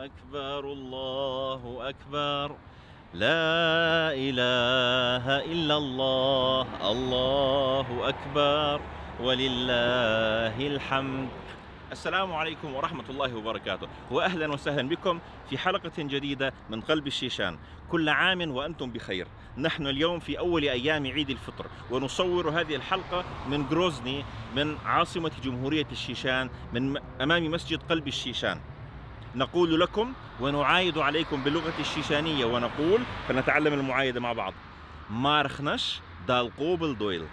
أكبر الله أكبر. لا إله إلا الله، الله أكبر ولله الحمد. السلام عليكم ورحمة الله وبركاته، وأهلا وسهلا بكم في حلقة جديدة من قلب الشيشان. كل عام وأنتم بخير. نحن اليوم في أول أيام عيد الفطر، ونصور هذه الحلقة من غروزني، من عاصمة جمهورية الشيشان، من أمام مسجد قلب الشيشان. نقول لكم ونعايد عليكم باللغة الشيشانية، ونقول فنتعلم المعايدة مع بعض: مارخنش دال قوبل دويل.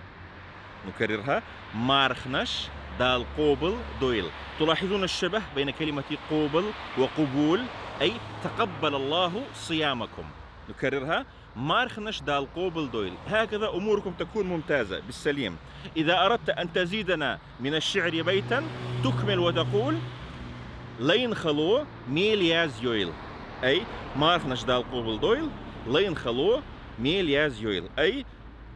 نكررها: مارخنش دال قوبل دويل. تلاحظون الشبه بين كلمة قوبل وقبول، أي تقبل الله صيامكم. نكررها: مارخنش دال قوبل دويل. هكذا أموركم تكون ممتازة بالسليم. إذا أردت أن تزيدنا من الشعر بيتا تكمل وتقول: لين خلو ميل ياز يويل، أي مارخنش دال قوبل دويل لين خلو ميل ياز يويل، أي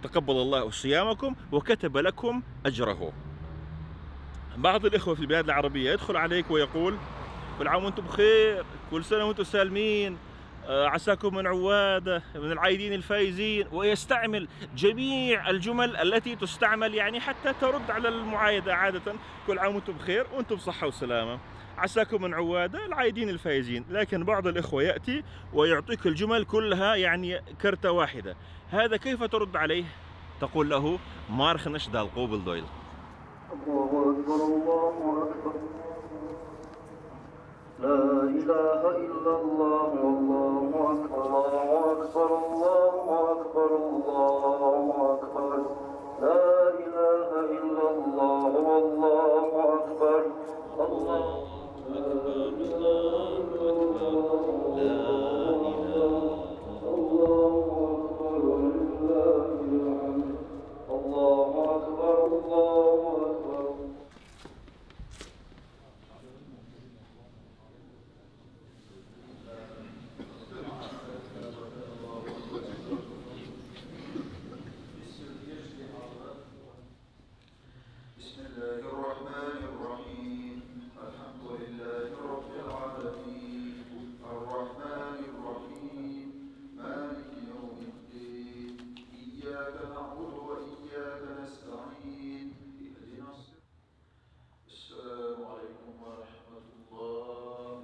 تقبل الله صيامكم وكتب لكم أجره. بعض الإخوة في البلاد العربية يدخل عليك ويقول: كل عام وانتم بخير، كل سنة وانتم سالمين، عساكم من عوادة، من العايدين الفايزين، ويستعمل جميع الجمل التي تستعمل يعني حتى ترد على المعايدة عادة: كل عام وانتم بخير وانتم بصحة وسلامة، عساكم من عوادة، العايدين الفايزين. لكن بعض الإخوة يأتي ويعطيك الجمل كلها يعني كرتة واحدة. هذا كيف ترد عليه؟ تقول له: مارخنش دال قوبل دويل. الله أكبر الله أكبر، لا إله إلا الله والله أكبر، الله أكبر الله أكبر، الله أكبر، لا إله إلا الله والله أكبر، الله أكبر، الله أكبر، لا إله، الله أكبر ولله الحمد، الله أكبر، الله أكبر. بسم الله الرحمن الرحيم، الحمد لله رب العالمين، الرحمن الرحيم، مالك يوم الدين، إياك نعبد وإياك نستعين، اهدنا الصراط. السلام عليكم ورحمة الله.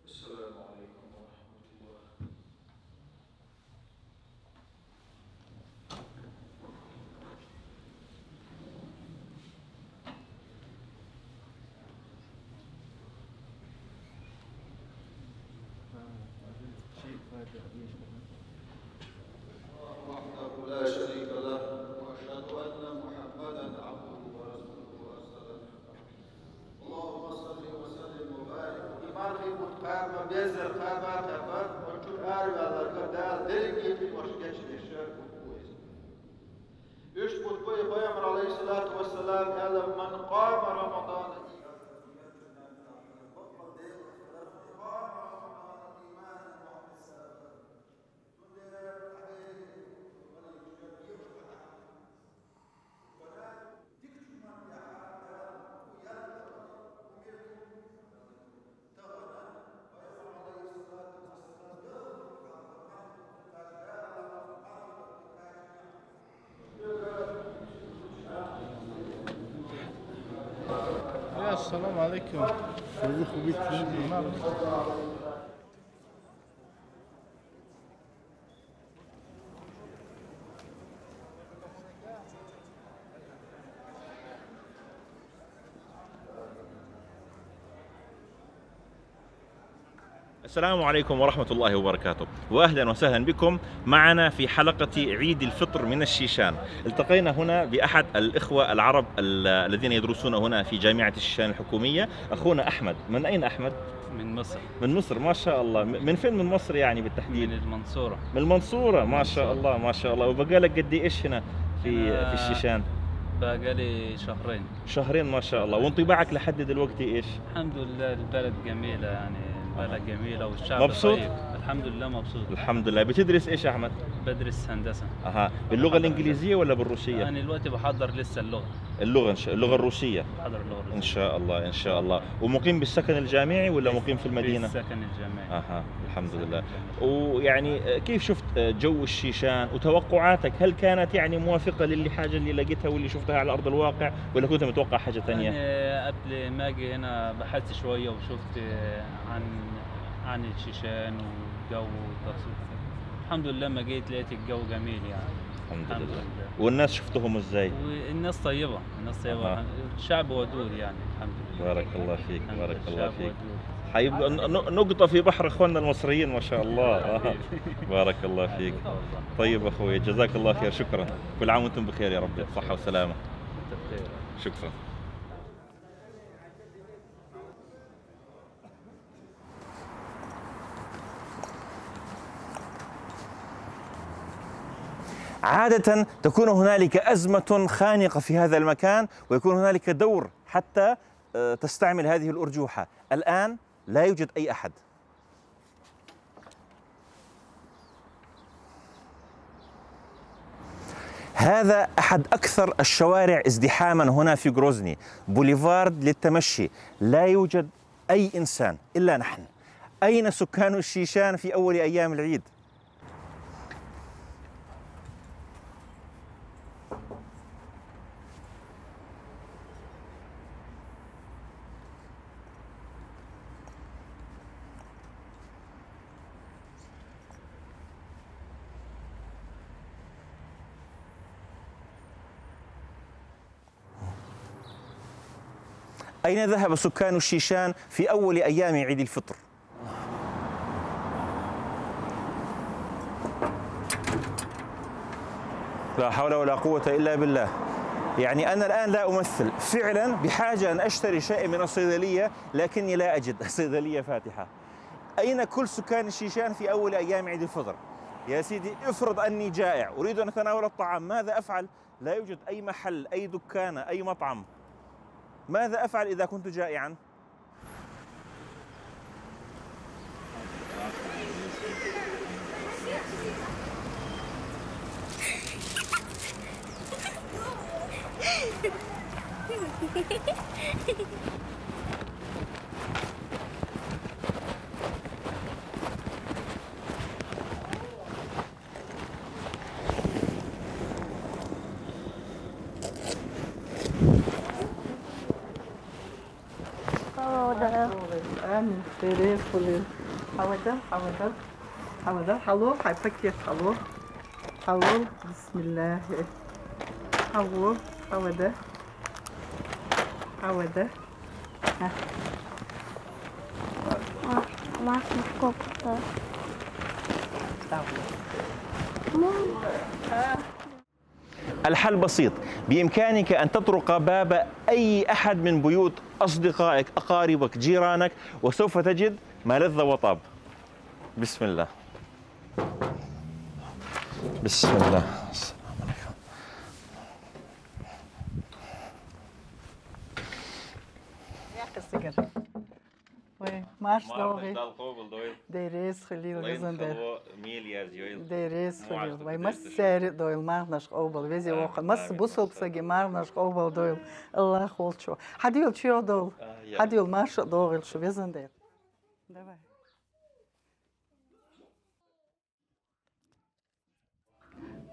السلام عليكم ورحمة الله. وحده لا شريك له، وأشهد أن محمدا عبده ورسوله وأرسله. اللهم صل وسلم وبارك. İman hikmet kârma bezer kârma tefar, ölçül ârıvalarga dâl derin yetin hoş geçmişler kutbuyuz. Üç kutbuyu Peygamber aleyhissalatu vesselam ele men kâme Ramazan'ı السلام عليكم. السلام عليكم ورحمة الله وبركاته، وأهلا وسهلا بكم معنا في حلقة عيد الفطر من الشيشان. التقينا هنا بأحد الإخوة العرب الذين يدرسون هنا في جامعة الشيشان الحكومية. أخونا أحمد. من أين أحمد؟ من مصر. من مصر، ما شاء الله. من فين من مصر يعني بالتحديد؟ من المنصورة. من المنصورة، ما شاء الله ما شاء الله. وبقالك قد إيش هنا في الشيشان؟ بقالي شهرين. شهرين ما شاء الله. وانطباعك لحد دلوقتي إيش؟ الحمد لله البلد جميلة يعني. بلد جميلة والشعب مبسوط؟ طيب. الحمد لله مبسوط. الحمد لله. بتدرس ايش يا احمد؟ بدرس هندسة. اها، باللغه الانجليزيه ولا بالروسيه؟ أنا دلوقتي بحضر لسه اللغة. اللغه الروسيه. بحضر اللغة ان الروسية. شاء الله ان شاء الله. ومقيم بالسكن الجامعي ولا مقيم في المدينه؟ في السكن الجامعي. اها، الحمد السكن لله. الجامعي. ويعني كيف شفت جو الشيشان وتوقعاتك؟ هل كانت يعني موافقه للحاجه اللي لقيتها واللي شفتها على ارض الواقع ولا كنت متوقع حاجه ثانيه؟ أنا قبل ما أجي هنا بحثت شوية وشفت عن الشيشان والجو والتصوير. الحمد لله ما جيت لقيت الجو جميل يعني. الحمد لله. والناس شفتهم ازاي؟ والناس طيبة، الناس طيبة. أها. الشعب ودود يعني الحمد لله. بارك الله فيك، الحمد بارك لله، الله الشعب فيك. ودود. حيبقى نقطة في بحر اخواننا المصريين ما شاء الله. بارك الله فيك. طيب اخوي، جزاك الله خير، شكرا. كل عام وانتم بخير يا رب، صحة وسلامة. انت بخير. شكرا. عادة تكون هنالك أزمة خانقة في هذا المكان ويكون هنالك دور حتى تستعمل هذه الأرجوحة. الآن لا يوجد أي أحد. هذا أحد أكثر الشوارع ازدحاما هنا في غروزني، بوليفارد للتمشي. لا يوجد أي إنسان إلا نحن. أين سكان الشيشان في أول أيام العيد؟ أين ذهب سكان الشيشان في أول أيام عيد الفطر؟ لا حول ولا قوة إلا بالله. يعني أنا الآن لا أمثل، فعلا بحاجة أن أشتري شيء من الصيدلية لكني لا أجد، الصيدلية فاتحة. أين كل سكان الشيشان في أول أيام عيد الفطر؟ يا سيدي افرض أني جائع أريد أن أتناول الطعام، ماذا أفعل؟ لا يوجد أي محل، أي دكانة، أي مطعم. ماذا أفعل إذا كنت جائعا؟ الآن تليفون حمد حلو حيفكر حلو بسم الله حلو حمد الحل بسيط، بإمكانك أن تطرق باب أي أحد من بيوت أصدقائك، أقاربك، جيرانك، وسوف تجد ما لذ وطاب. بسم الله. بسم الله. السلام عليكم. Marş doğru. Deres geleden gezende. Deres geleden. Wij mas seri doyul marnaş obal. Vezi okan. Mas busopsa ge marnaş obal doyul. Allah holço. Hadi yol çiyo doyul. Hadi yol marş doğru şu gezende. Давай.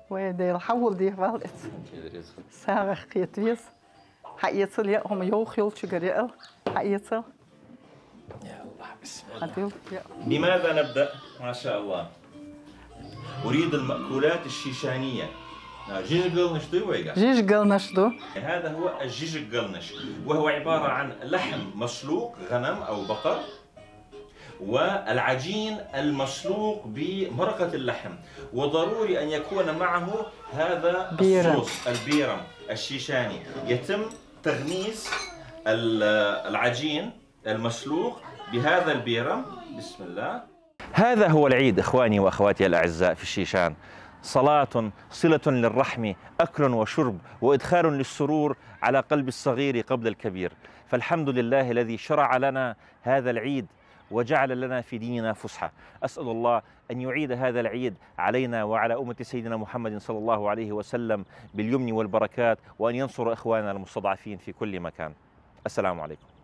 وده الحول دي والت ساعة خيتويس حقيقة يا هم يوخيل شجريال حقيقة يا الله بسم الله. لماذا نبدأ؟ ما شاء الله. أريد المأكولات الشيشانية. جيج قلنش دويقة. جيج قلنش دو. هذا هو الجيج قلنش، وهو عبارة عن لحم مسلوق غنم أو بقر، والعجين المسلوق بمرقة اللحم، وضروري أن يكون معه هذا الصوص البيرم الشيشاني. يتم تغميس العجين المسلوق بهذا البيرم. بسم الله. هذا هو العيد إخواني وأخواتي الأعزاء في الشيشان. صلاة، صلة للرحم، أكل وشرب، وإدخال للسرور على قلب الصغير قبل الكبير. فالحمد لله الذي شرع لنا هذا العيد وجعل لنا في ديننا فسحة. أسأل الله أن يعيد هذا العيد علينا وعلى أمة سيدنا محمد صلى الله عليه وسلم باليمن والبركات، وأن ينصر إخواننا المستضعفين في كل مكان. السلام عليكم.